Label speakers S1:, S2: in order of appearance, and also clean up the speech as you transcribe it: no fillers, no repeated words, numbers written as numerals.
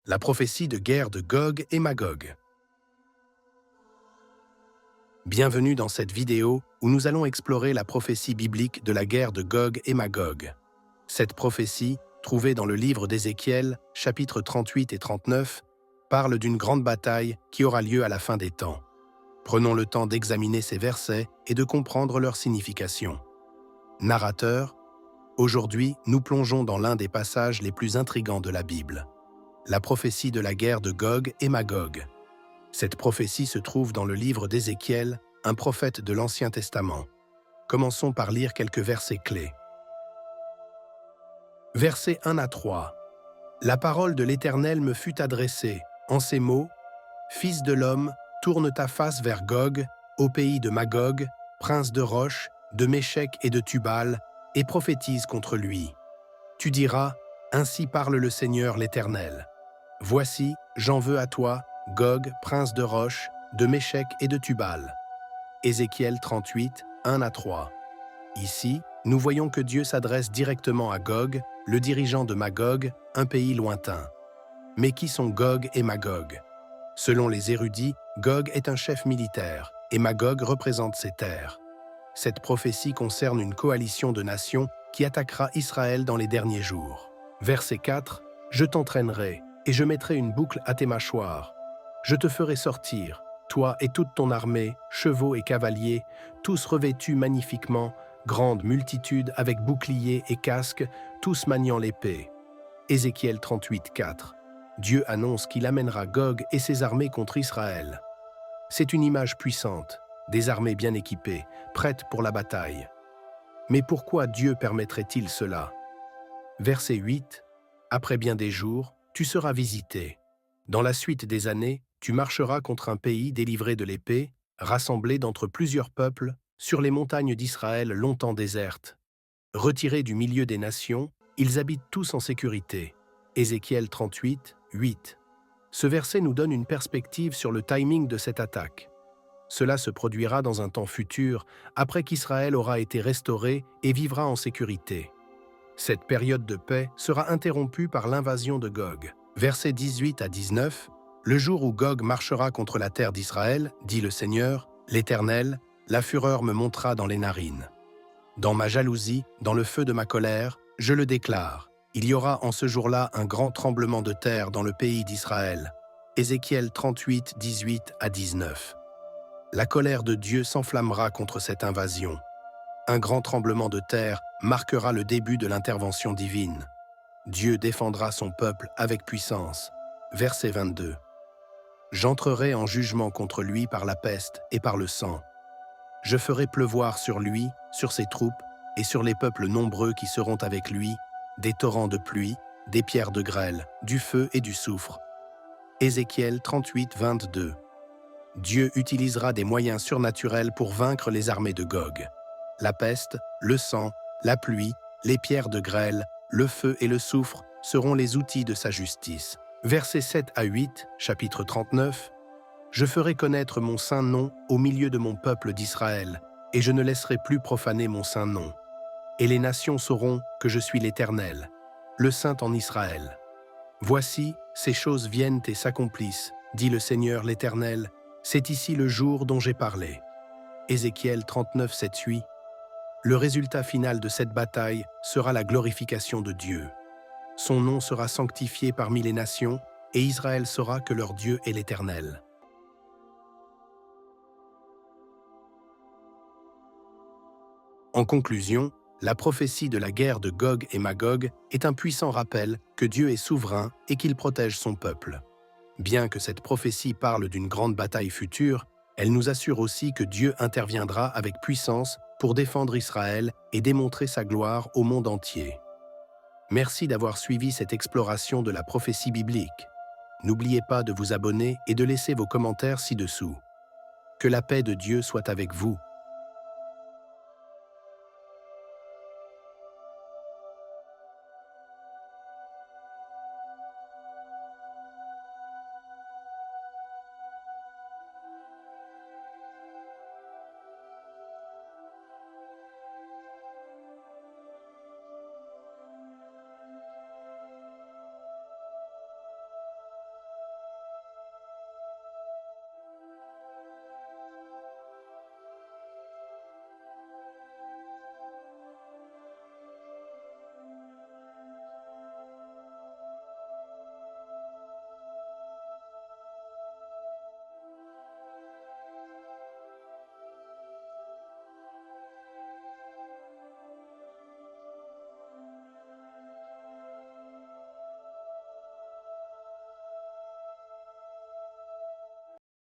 S1: La prophétie de guerre de Gog et Magog. Bienvenue dans cette vidéo où nous allons explorer la prophétie biblique de la guerre de Gog et Magog. Cette prophétie, trouvée dans le livre d'Ézéchiel, chapitres 38 et 39, parle d'une grande bataille qui aura lieu à la fin des temps. Prenons le temps d'examiner ces versets et de comprendre leur signification. Narrateur, aujourd'hui, nous plongeons dans l'un des passages les plus intrigants de la Bible. La prophétie de la guerre de Gog et Magog. Cette prophétie se trouve dans le livre d'Ézéchiel, un prophète de l'Ancien Testament. Commençons par lire quelques versets clés. Versets 1 à 3. La parole de l'Éternel me fut adressée, en ces mots, « Fils de l'homme, tourne ta face vers Gog, au pays de Magog, prince de Roche, de Méchec et de Tubal, et prophétise contre lui. Tu diras, ainsi parle le Seigneur l'Éternel. Voici, j'en veux à toi, Gog, prince de Roche, de Méchec et de Tubal. » Ézéchiel 38, 1 à 3. Ici, nous voyons que Dieu s'adresse directement à Gog, le dirigeant de Magog, un pays lointain. Mais qui sont Gog et Magog? Selon les érudits, Gog est un chef militaire, et Magog représente ses terres. Cette prophétie concerne une coalition de nations qui attaquera Israël dans les derniers jours. Verset 4. Je t'entraînerai, et je mettrai une boucle à tes mâchoires. Je te ferai sortir, toi et toute ton armée, chevaux et cavaliers, tous revêtus magnifiquement, grande multitude avec boucliers et casques, tous maniant l'épée. Ézéchiel 38, 4. Dieu annonce qu'il amènera Gog et ses armées contre Israël. C'est une image puissante, des armées bien équipées, prêtes pour la bataille. Mais pourquoi Dieu permettrait-il cela? Verset 8. Après bien des jours, tu seras visité. Dans la suite des années, tu marcheras contre un pays délivré de l'épée, rassemblé d'entre plusieurs peuples, sur les montagnes d'Israël longtemps désertes. Retirés du milieu des nations, ils habitent tous en sécurité. Ézéchiel 38, 8. Ce verset nous donne une perspective sur le timing de cette attaque. Cela se produira dans un temps futur, après qu'Israël aura été restauré et vivra en sécurité. Cette période de paix sera interrompue par l'invasion de Gog. Versets 18 à 19. Le jour où Gog marchera contre la terre d'Israël, dit le Seigneur, l'Éternel, la fureur me montera dans les narines. Dans ma jalousie, dans le feu de ma colère, je le déclare. Il y aura en ce jour-là un grand tremblement de terre dans le pays d'Israël. Ézéchiel 38, 18 à 19. La colère de Dieu s'enflammera contre cette invasion. Un grand tremblement de terre marquera le début de l'intervention divine. Dieu défendra son peuple avec puissance. Verset 22. J'entrerai en jugement contre lui par la peste et par le sang. Je ferai pleuvoir sur lui, sur ses troupes et sur les peuples nombreux qui seront avec lui, des torrents de pluie, des pierres de grêle, du feu et du soufre. Ézéchiel 38, 22. Dieu utilisera des moyens surnaturels pour vaincre les armées de Gog. La peste, le sang, la pluie, les pierres de grêle, le feu et le soufre seront les outils de sa justice. Versets 7 à 8, chapitre 39. Je ferai connaître mon saint nom au milieu de mon peuple d'Israël, et je ne laisserai plus profaner mon saint nom. Et les nations sauront que je suis l'Éternel, le Saint en Israël. Voici, ces choses viennent et s'accomplissent, dit le Seigneur l'Éternel, c'est ici le jour dont j'ai parlé. Ézéchiel 39, 7, 8. Le résultat final de cette bataille sera la glorification de Dieu. Son nom sera sanctifié parmi les nations, et Israël saura que leur Dieu est l'Éternel. En conclusion, la prophétie de la guerre de Gog et Magog est un puissant rappel que Dieu est souverain et qu'il protège son peuple. Bien que cette prophétie parle d'une grande bataille future, elle nous assure aussi que Dieu interviendra avec puissance pour défendre Israël et démontrer sa gloire au monde entier. Merci d'avoir suivi cette exploration de la prophétie biblique. N'oubliez pas de vous abonner et de laisser vos commentaires ci-dessous. Que la paix de Dieu soit avec vous.